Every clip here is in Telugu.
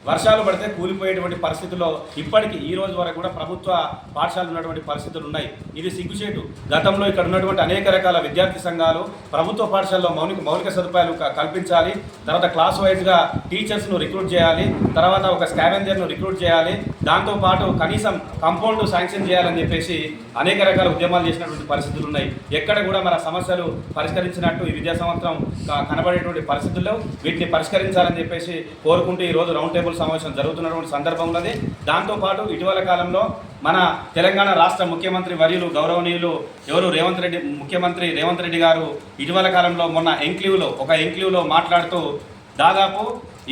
వర్షాలు పడితే కూలిపోయేటువంటి పరిస్థితుల్లో ఇప్పటికీ ఈ రోజు వరకు కూడా ప్రభుత్వ పాఠశాలలు ఉన్నటువంటి పరిస్థితులు ఉన్నాయి. ఇది సిగ్గుచేటు. గతంలో ఇక్కడ ఉన్నటువంటి అనేక రకాల విద్యార్థి సంఘాలు ప్రభుత్వ పాఠశాలలో మౌలిక సదుపాయాలు కల్పించాలి, తర్వాత క్లాస్ వైజ్గా టీచర్స్ను రిక్రూట్ చేయాలి, తర్వాత ఒక స్కావెంజర్ను రిక్రూట్ చేయాలి, దాంతోపాటు కనీసం కాంపౌండ్ శాంక్షన్ చేయాలని చెప్పేసి అనేక రకాల ఉద్యమాలు చేసినటువంటి పరిస్థితులు ఉన్నాయి. ఎక్కడ కూడా మన సమస్యలు పరిష్కరించినట్టు ఈ విద్యా సంవత్సరం కనబడేటువంటి పరిస్థితుల్లో వీటిని పరిష్కరించాలని చెప్పేసి కోరుకుంటూ ఈరోజు రౌండ్ టేబుల్ సమావేశం జరుగుతున్నటువంటి సందర్భం ఉన్నది. దాంతోపాటు ఇటీవల కాలంలో మన తెలంగాణ రాష్ట్ర ముఖ్యమంత్రి వర్యులు గౌరవనీయులు ముఖ్యమంత్రి రేవంత్ రెడ్డి గారు ఇటీవల కాలంలో మొన్న ఒక ఎంక్లీవ్లో మాట్లాడుతూ దాదాపు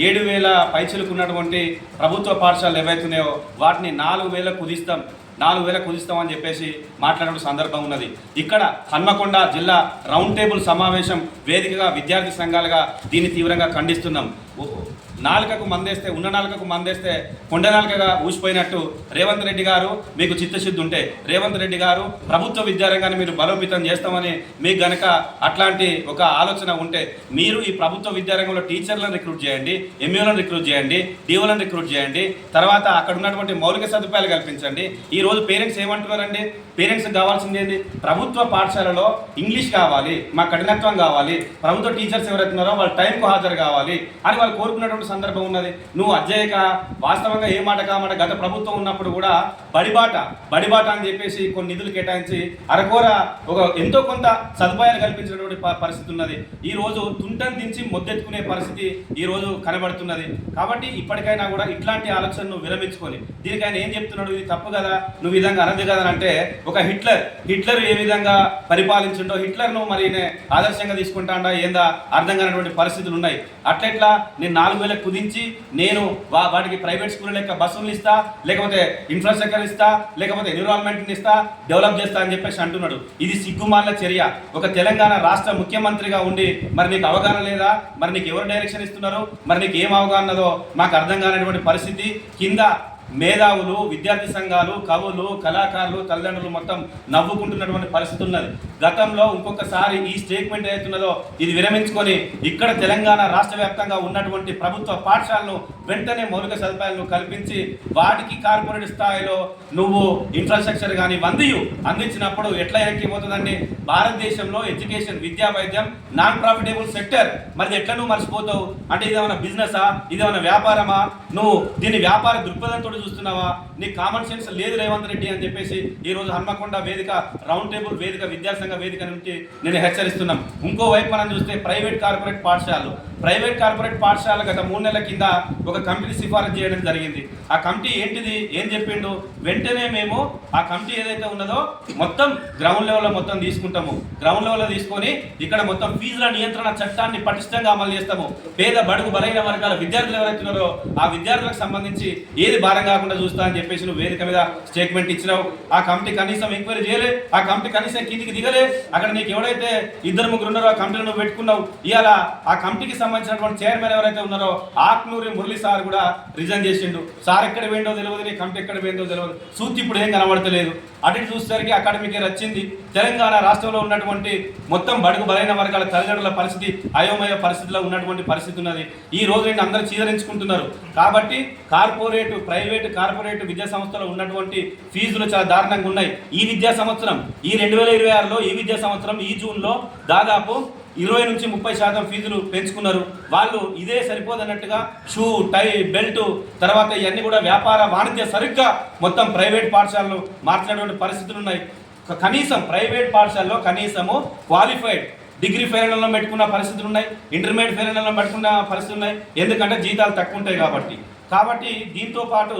7,000 పైచలకు ఉన్నటువంటి ప్రభుత్వ పాఠశాలలు ఏవైతున్నాయో వాటిని 4,000 కుదిస్తామని చెప్పేసి మాట్లాడిన సందర్భం ఉన్నది. ఇక్కడ హన్మకొండ జిల్లా రౌండ్ టేబుల్ సమావేశం వేదికగా విద్యార్థి సంఘాలుగా దీన్ని తీవ్రంగా ఖండిస్తున్నాం. నాలుకకు మందేస్తే కొండ నాలుకగా ఊసిపోయినట్టు రేవంత్ రెడ్డి గారు మీకు చిత్తశుద్ధి ఉంటే రేవంత్ రెడ్డి గారు ప్రభుత్వ విద్యారంగాన్ని మీరు బలోపేతం చేస్తామని మీకు గనక అట్లాంటి ఒక ఆలోచన ఉంటే మీరు ఈ ప్రభుత్వ విద్యారంగంలో టీచర్లను రిక్రూట్ చేయండి, ఎంఈఓలను రిక్రూట్ చేయండి, డిఓలను రిక్రూట్ చేయండి, తర్వాత అక్కడ ఉన్నటువంటి మౌలిక సదుపాయాలు కల్పించండి. ఈ రోజు పేరెంట్స్ ఏమంటున్నారండి? పేరెంట్స్కి కావాల్సింది ఏంటి? ప్రభుత్వ పాఠశాలలో ఇంగ్లీష్ కావాలి, మా కఠినత్వం కావాలి, ప్రభుత్వ టీచర్స్ ఎవరైతున్నారో వాళ్ళ టైంకు హాజరు కావాలి అని వాళ్ళు కోరుకున్నటువంటి సందర్భం ఉన్నది. నువ్వు అధ్యయక వాస్తవంగా ఏ మాట కామాట గత ప్రభుత్వం ఉన్నప్పుడు కూడా బడిబాట అని చెప్పేసి కొన్ని నిధులు కేటాయించి అరకోర ఎంతో కొంత సదుపాయాలు కల్పించినటువంటి పరిస్థితి ఉన్నది. ఈ రోజు తుంటను దించి మొద్దెత్తుకునే పరిస్థితి ఈ రోజు కనబడుతున్నది. కాబట్టి ఇప్పటికైనా కూడా ఇట్లాంటి ఆలోచనను విరమించుకొని దీనికి ఆయన ఏం చెప్తున్నాడు? ఇది తప్పు కదా, నువ్వు విధంగా అనద్దు కదా అంటే ఒక హిట్లర్ ఏ విధంగా పరిపాలించుంటో హిట్లర్ను మరి ఆదర్శంగా తీసుకుంటాడా ఏందా అర్థం కానటువంటి పరిస్థితులు ఉన్నాయి. అట్లెట్లా నేను 4,000 కుదించి నేను వాటికి ప్రైవేట్ స్కూల్ లెక్క బస్సులు ఇస్తా, లేకపోతే ఇన్ఫ్రాస్ట్రక్చర్ ఇస్తా, లేకపోతే ఎన్విరాన్మెంట్ని ఇస్తా, డెవలప్ చేస్తా అని చెప్పేసి అంటున్నాడు. ఇది సిగ్గుమాల చర్య. ఒక తెలంగాణ రాష్ట్ర ముఖ్యమంత్రిగా ఉండి మరి నీకు అవగాహన లేదా? మరి నీకు ఎవరు డైరెక్షన్ ఇస్తున్నారు? మరి నీకు ఏం అవగాహన ఉన్నదో మాకు అర్థం కానటువంటి పరిస్థితి. కింద మేధావులు, విద్యార్థి సంఘాలు, కవులు, కళాకారులు, తల్లిదండ్రులు మొత్తం నవ్వుకుంటున్నటువంటి పరిస్థితి ఉన్నది. గతంలో ఇంకొకసారి ఈ స్టేట్మెంట్ ఏదైతున్నదో ఇది విరమించుకొని ఇక్కడ తెలంగాణ రాష్ట్ర వ్యాప్తంగా ఉన్నటువంటి ప్రభుత్వ పాఠశాలను వెంటనే మౌలిక సదుపాయాలను కల్పించి వాటికి కార్పొరేట్ స్థాయిలో నువ్వు ఇన్ఫ్రాస్ట్రక్చర్ కానీ అందించినప్పుడు ఎట్లా ఎక్కిపోతుందండి? భారతదేశంలో ఎడ్యుకేషన్, విద్యా, వైద్యం నాన్ ప్రాఫిటబుల్ సెక్టర్. మరి ఎట్లా నువ్వు మర్చిపోతావు? అంటే ఇదేమైనా బిజినెసా? ఇదేమైనా వ్యాపారమా? నువ్వు దీన్ని వ్యాపార దృక్పథంతో చూస్తున్నావా? నీ కామన్ సెన్స్ లేదు రేవంత్ రెడ్డి అని చెప్పేసి ఈ రోజు హన్మకొండ వేదిక, రౌండ్ టేబుల్ వేదిక, విద్యాసంఘ వేదిక నుంచి నేను హెచ్చరిస్తున్నాం. ఇంకోవైపు మనం చూస్తే ప్రైవేట్ కార్పొరేట్ పాఠశాల గత 3 నెలల కింద ఒక కమిటీ సిఫారసు చేయడం జరిగింది. ఆ కమిటీ ఏంటిది? ఏం చెప్పిండు? వెంటనే మేము ఆ కమిటీ ఏదైతే ఉన్నదో మొత్తం గ్రౌండ్ లెవెల్లో మొత్తం తీసుకుంటాము. గ్రౌండ్ లెవెల్లో తీసుకొని ఇక్కడ మొత్తం ఫీజుల నియంత్రణ చట్టాన్ని పటిష్టంగా అమలు చేస్తాము. పేద బడుగు బలైన వర్గాల విద్యార్థులు ఎవరైతున్నారో ఆ విద్యార్థులకు సంబంధించి ఏది భారం కాకుండా చూస్తా అని చెప్పేసి నువ్వు వేదిక మీద స్టేట్మెంట్ ఇచ్చినావు. ఆ కమిటీ కనీసం ఎంక్వైరీ చేయలే, ఆ కమిటీ కనీసం కిందికి దిగలే. అక్కడ నీకు ఎవరైతే 2-3 ఉన్నారో ఆ కమిటీలో నువ్వు పెట్టుకున్నావు. ఇవాళ ఆ కమిటీకి సంబంధించినటువంటి చైర్మన్ ఎవరైతే ఉన్నారో ఆక్నూరి మురళి సార్ కూడా రిజైన్ చేసిండు. సార్ ఎక్కడ పోయిందో తెలియదు, నీ కమిటీ ఎక్కడ పోయిందో తెలియదు. సూచి ఇప్పుడు ఏం కనబడతలేదు. అటు చూసేసరికి అకాడమిక్ ఇయర్ వచ్చింది. తెలంగాణ రాష్ట్రంలో ఉన్నటువంటి మొత్తం బడుగు బలైన వర్గాల తల్లిదండ్రుల పరిస్థితి అయోమయ పరిస్థితిలో ఉన్నటువంటి పరిస్థితి ఉన్నది. ఈ రోజు నేను అందరూ చీదరించుకుంటున్నారు. కాబట్టి ప్రైవేటు కార్పొరేట్ విద్యా సంస్థలో ఉన్నటువంటి ఫీజులు చాలా దారుణంగా ఉన్నాయి. ఈ విద్యా సంవత్సరం, ఈ 2026లో ఈ విద్యా సంవత్సరం ఈ జూన్లో దాదాపు 20 నుంచి 30% ఫీజులు పెంచుకున్నారు. వాళ్ళు ఇదే సరిపోదన్నట్టుగా షూ, టై, బెల్ట్, తర్వాత ఇవన్నీ కూడా వ్యాపార వాణిజ్య సరిగ్గా మొత్తం ప్రైవేట్ పాఠశాలలు మార్చినటువంటి పరిస్థితులు ఉన్నాయి. కనీసం ప్రైవేట్ పాఠశాలలో కనీసము క్వాలిఫైడ్ డిగ్రీ ఫెయిల్ పెట్టుకున్న పరిస్థితులు ఉన్నాయి, ఇంటర్మీడియట్ ఫెయిల్ పెట్టుకున్న పరిస్థితులు ఉన్నాయి. ఎందుకంటే జీతాలు తక్కువ ఉంటాయి కాబట్టి దీంతో పాటు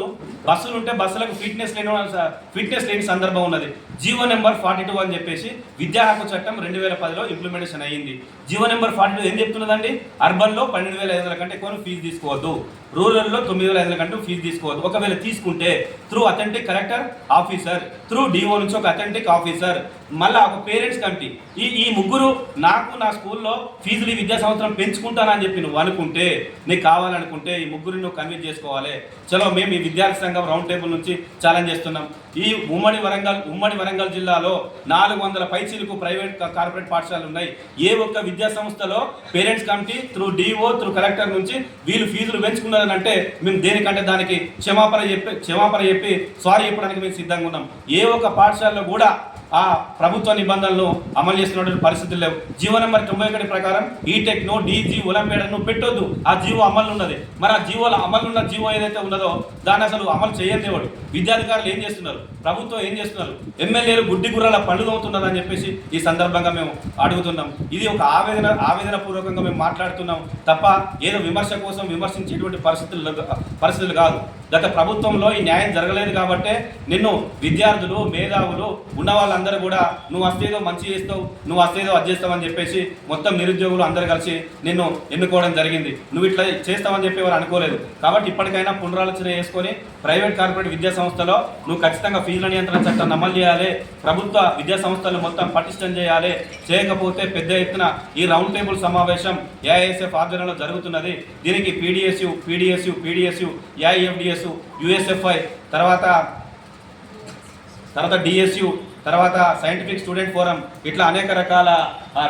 బస్సులు ఉంటే బస్సులకు ఫిట్నెస్ లేని సందర్భం ఉన్నది. జీవో నెంబర్ 42 అని చెప్పేసి విద్యా హక్కు చట్టం 2010లో ఇంప్లిమెంటేషన్ అయ్యింది. జీవో నెంబర్ 42 ఏం చెప్తున్నదండి? అర్బన్లో 12,500 కంటే ఎక్కువ ఫీజు తీసుకోవద్దు, రూరల్లో 9,500 కంటే ఫీజు తీసుకోవద్దు. ఒకవేళ తీసుకుంటే through authentic collector officer, through DO నుంచి ఒక అథెంటిక్ ఆఫీసర్, మళ్ళీ ఒక పేరెంట్స్ కమిటీ. ఈ ముగ్గురు నాకు నా స్కూల్లో ఫీజులు విద్యా సంవత్సరం పెంచుకుంటానని చెప్పి నువ్వు అనుకుంటే, నీకు కావాలనుకుంటే ఈ ముగ్గురిని నువ్వు కన్విన్స్ చేసుకోవాలి. చలో మేము ఈ విద్యార్థి సంఘం రౌండ్ టేబుల్ నుంచి ఛాలెంజ్ చేస్తున్నాం. ఈ ఉమ్మడి వరంగల్ జిల్లాలో 400 పైచీలకు ప్రైవేట్ కార్పొరేట్ పాఠశాలలు ఉన్నాయి. ఏ ఒక్క విద్యా సంస్థలో parents committee through DO through collector నుంచి వీళ్ళు ఫీజులు పెంచుకున్నారు ఉన్నదని అంటే మేము దేనికంటే దానికి క్షమాపణ చెప్పి సారీ చెప్పడానికి మేము సిద్ధంగా ఉన్నాం. ఏ ఒక్క పాఠశాలలో కూడా ఆ ప్రభుత్వ నిబంధనలు అమలు చేస్తున్నటువంటి పరిస్థితులు లేవు. జీవో నెంబర్ 91 ప్రకారం ఈటెక్ను డీజీ ఒలింపియాడ్ను పెట్టొద్దు, ఆ జీవో అమలు ఉన్నది. మరి ఆ జీవోలో అమలు ఉన్న జీవో ఏదైతే ఉన్నదో దాన్ని అసలు అమలు చేయనివాడు. విద్యాధికారులు ఏం చేస్తున్నారు, ప్రభుత్వం ఏం చేస్తున్నారు, ఎమ్మెల్యేలు గుడ్డి గుర్రాల పళ్ళు తోముతున్నారు అని చెప్పేసి ఈ సందర్భంగా మేము అడుగుతున్నాం. ఇది ఒక ఆవేదన పూర్వకంగా మేము మాట్లాడుతున్నాం తప్ప ఏదో విమర్శ కోసం విమర్శించేటువంటి పరిస్థితులు కాదు. గత ప్రభుత్వంలో ఈ న్యాయం జరగలేదు కాబట్టే నిన్ను విద్యార్థులు మేధావులు ఉన్న వాళ్ళందరూ కూడా నువ్వు వస్తేదో మంచి చేస్తావు, నువ్వు వస్తేదో అది చేస్తావు అని చెప్పేసి మొత్తం నిరుద్యోగులు అందరూ కలిసి నిన్ను ఎన్నుకోవడం జరిగింది. నువ్వు ఇట్లా చేస్తావని చెప్పి ఎవరు అనుకోలేదు. కాబట్టి ఇప్పటికైనా పునరాలోచన చేసుకొని ప్రైవేట్ కార్పొరేట్ విద్యా సంస్థలో నువ్వు ఖచ్చితంగా ఫీజుల నియంత్రణ చట్టాన్ని అమలు చేయాలి, ప్రభుత్వ విద్యా సంస్థలను మొత్తం పటిష్టం చేయాలి. చేయకపోతే పెద్ద ఎత్తున ఈ రౌండ్ టేబుల్ సమావేశం ఏఐఎస్ఎఫ్ ఆధ్వర్యంలో జరుగుతున్నది. దీనికి పీడిఎస్యు ఏఐఎఫ్డిఎస్ యుఎస్ఎఫ్ఐ తర్వాత డిఎస్యు తర్వాత సైంటిఫిక్ స్టూడెంట్ ఫోరం ఇట్లా అనేక రకాల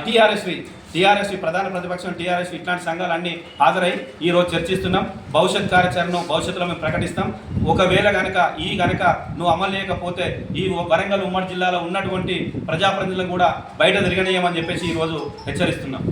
టీఆర్ఎస్వి ప్రధాన ప్రతిపక్షం టీఆర్ఎస్వి ఇట్లాంటి సంఘాలన్నీ హాజరై ఈరోజు చర్చిస్తున్నాం. భవిష్యత్ కార్యాచరణను భవిష్యత్తులో మేము ప్రకటిస్తాం. ఒకవేళ కనుక నువ్వు అమలు చేయకపోతే ఈ వరంగల్ ఉమ్మడి జిల్లాలో ఉన్నటువంటి ప్రజాప్రతినిధులను కూడా బయట తిరగనీయమని చెప్పేసి ఈరోజు హెచ్చరిస్తున్నాం.